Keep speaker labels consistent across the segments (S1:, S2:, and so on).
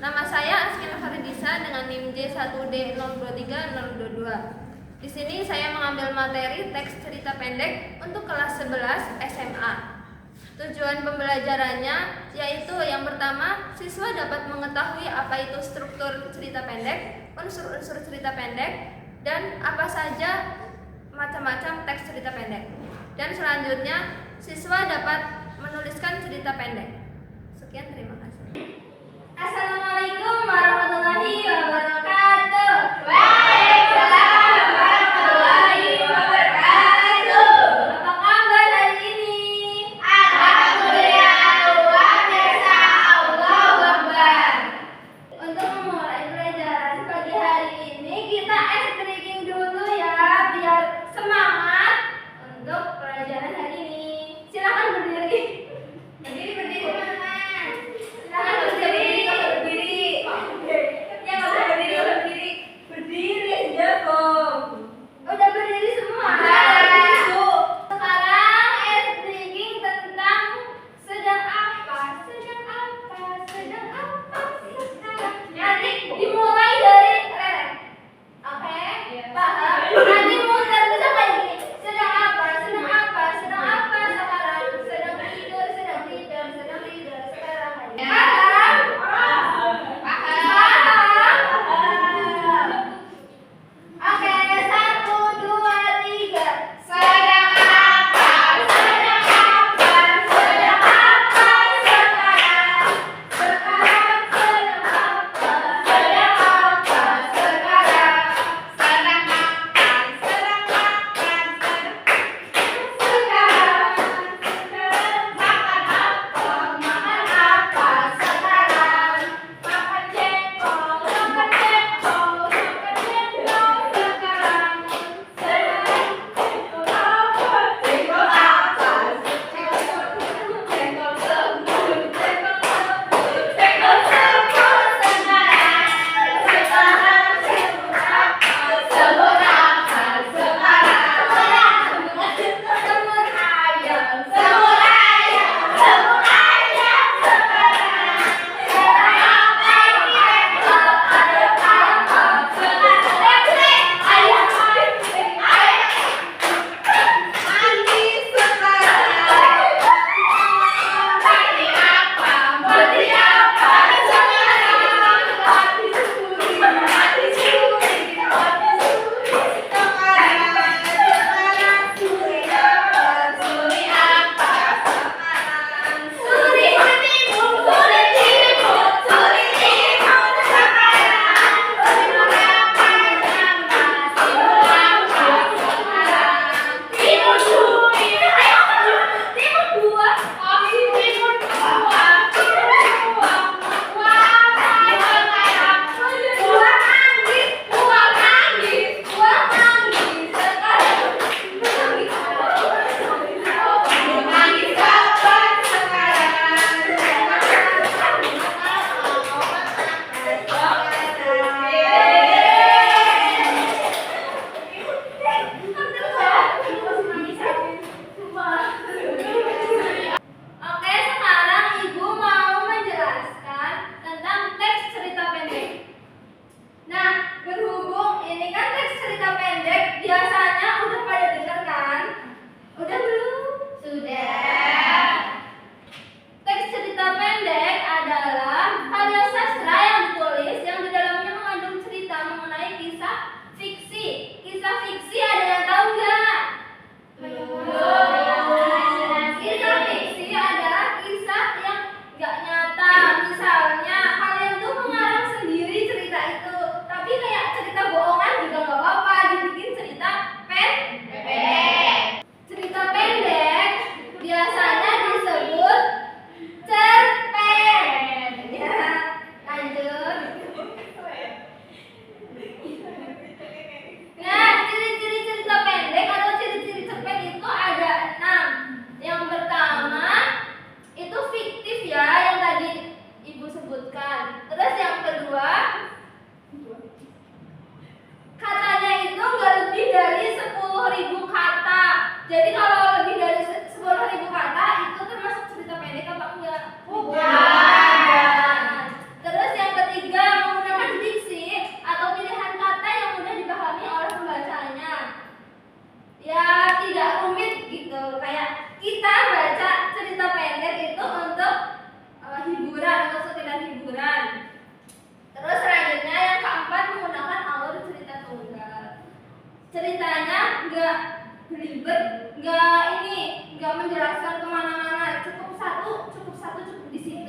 S1: Nama saya Askina Faridisa dengan NIM J1D023022. Di sini saya mengambil materi teks cerita pendek untuk kelas 11 SMA. Tujuan pembelajarannya yaitu yang pertama, siswa dapat mengetahui apa itu struktur cerita pendek, unsur-unsur cerita pendek, dan apa saja macam-macam teks cerita pendek. Dan selanjutnya, siswa dapat menuliskan cerita pendek. Sekian, terima kasih.
S2: Assalamualaikum warahmatullahi wabarakatuh.
S1: Waalaikumsalam warahmatullahi wabarakatuh.
S2: Apa kabar hari ini?
S1: Alhamdulillah, luar biasa, Allahu Akbar.
S2: Untuk memulai pelajaran pagi hari ini, kita ice breaking dulu ya, biar semangat untuk pelajaran hari ini. Silakan berdiri. Berdiri teman-teman. Silakan berdiri.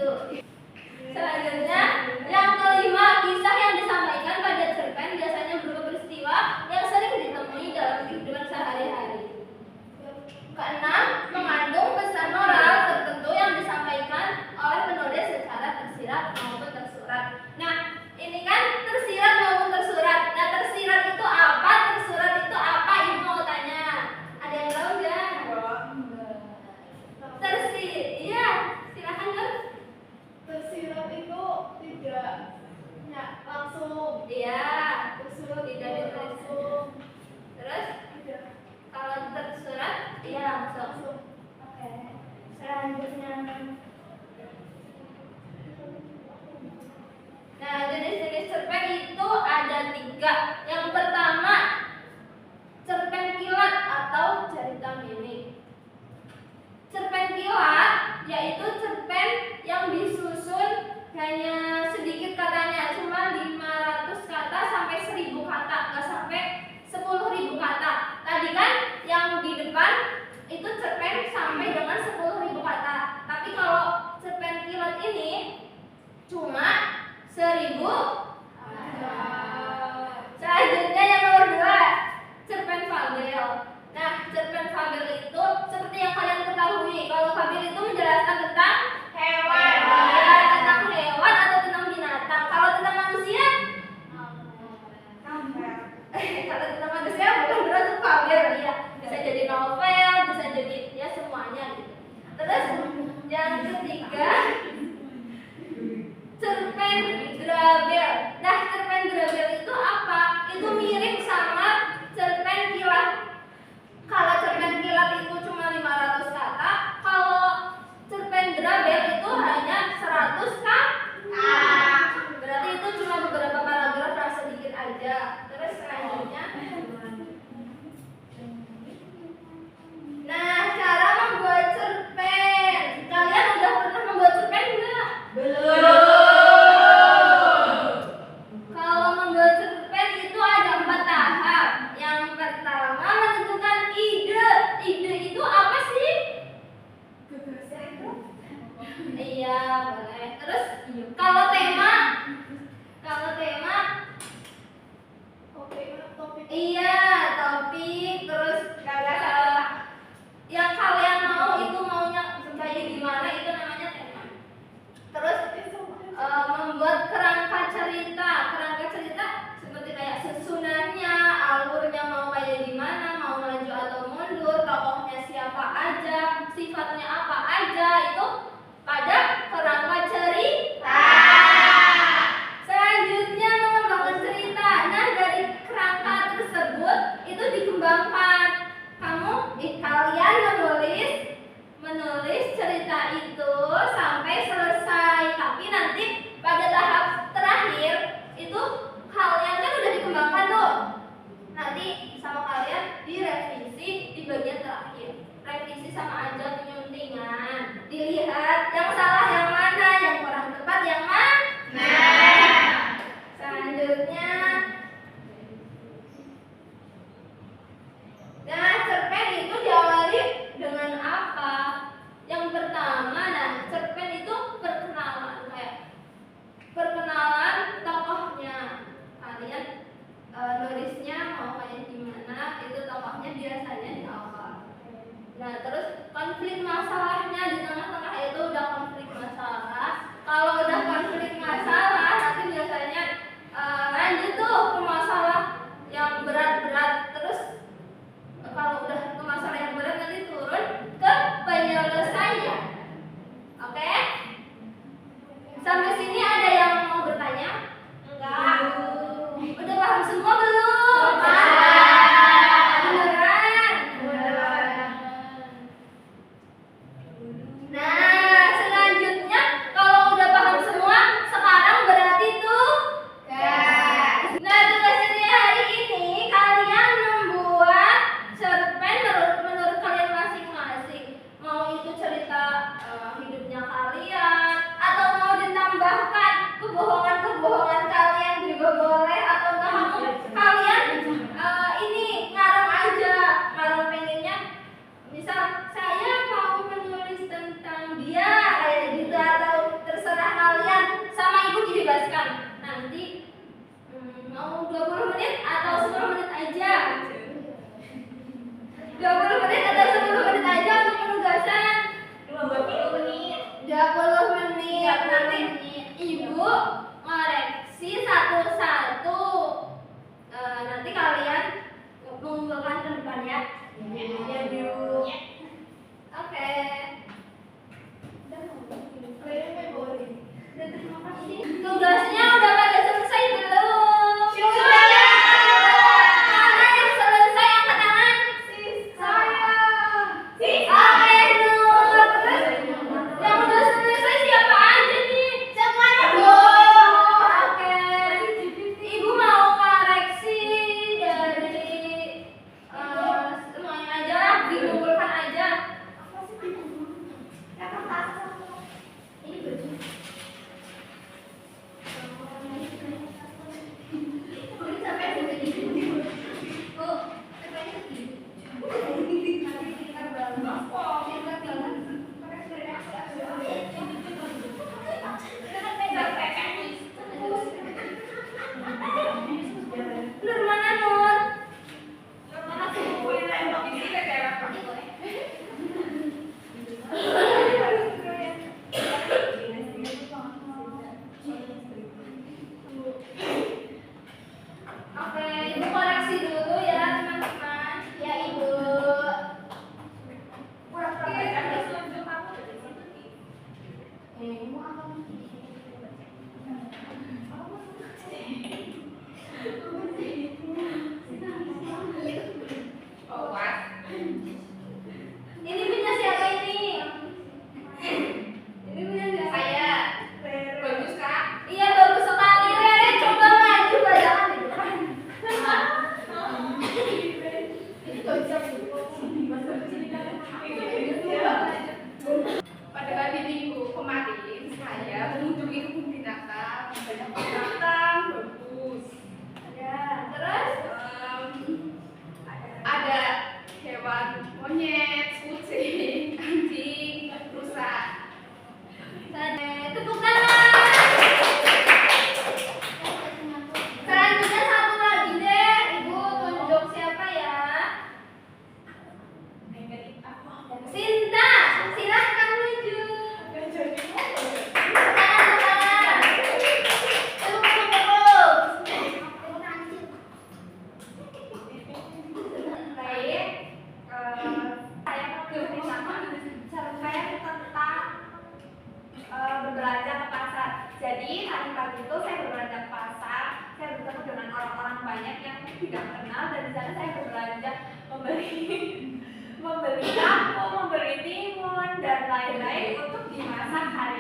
S2: gitu. Selanjutnya, yang kelima, kisah yang disampaikan pada cerpen biasanya berupa peristiwa yang sering ditemui dalam kehidupan sehari-hari. Keenam, mengandung pesan moral tertentu yang disampaikan oleh penulis secara tersirat maupun tersurat. Nah, ini kan tersirat maupun tersurat. Nah, tersirat itu apa? Tersurat itu apa? Ibu mau tanya. Ada yang tahu nggak? Iya, silakan Nur.
S3: Tersirat itu tidak langsung.
S2: Iya,
S3: Tersurat
S2: tidak
S3: itu
S2: ditulis.
S3: langsung.
S2: Terus
S3: Tidak
S2: kalau tersurat, iya langsung.
S3: langsung.
S2: Oke. Selanjutnya. Nah, jenis-jenis cerpen itu ada 3. Yang pertama, cerpen kilat atau cerita mini. Cerpen kilat yaitu cerpen yang disusun hanya sedikit katanya, cuma 500 kata sampai 1000 kata, nggak sampai 10.000 kata. Tadi kan yang di depan itu cerpen sampai dengan 10.000 kata. Tapi kalau cerpen kilat ini cuma 1000 kata. Selanjutnya yang nomor 2, cerpen fabel. Nah, cerpen fabel itu seperti yang kalian ketahui, kalau fabel itu menjelaskan tentang hewan. Ya, tentang hewan atau tentang binatang. Kalau tentang manusia, kalau tentang manusia bukan berarti fabel, ya. Bisa jadi novel, bisa jadi ya semuanya gitu. Terus yang ketiga, cerpen grabel. Nah, cerpen grabel itu apa? Itu mirip sama cerpen kilat. Kalau cerpen kilat itu cuma 500 kata, kalau cerpen grabel itu hanya 100 kata. Berarti itu cuma beberapa paragraf yang sedikit aja. Terus selanjutnya, nah, cara membuat cerpen. Kalian udah pernah membuat cerpen nggak?
S3: Belum.
S2: Kalau membuat cerpen itu ada 4 tahap. Yang pertama, menentukan ide. Ide itu apa sih? Iya, boleh. Terus kalau tema,
S3: Topik.
S2: iya, topik. Terus yang kalian mau itu maunya kayak gimana, itu namanya tema. Terus membuat kerangka cerita. Kerangka cerita seperti kayak susunannya, alurnya mau kayak gimana, mau maju atau mundur, tokohnya siapa aja, sifatnya apa aja, itu pada kerangka cerita. Selanjutnya membangun cerita. Nah, dari kerangka tersebut Ini punya siapa ini? Ini punya siapa?
S3: Saya. Bagus kak.
S2: Iya bagus sekali. Rere coba maju jangan di depan.
S3: Pada hari Minggu kemarin saya mengunjungi kebun binatang. Banyak binatang bagus.
S2: Ya, terus
S3: Ada hewan monyet, kucing, anjing, rusa.
S2: tepuk tangan. Selanjutnya satu lagi deh, Ibu tunjuk siapa ya? Sinta, silahkan maju. Tangan.
S3: Baik, saya mau berbicara cerpen tentang berbelanja ke pasar. Jadi tadi pagi itu saya berbelanja ke pasar, saya bertemu dengan orang-orang banyak yang tidak kenal dan di sana saya berbelanja membeli lampu, membeli timun dan lain-lain untuk dimasak hari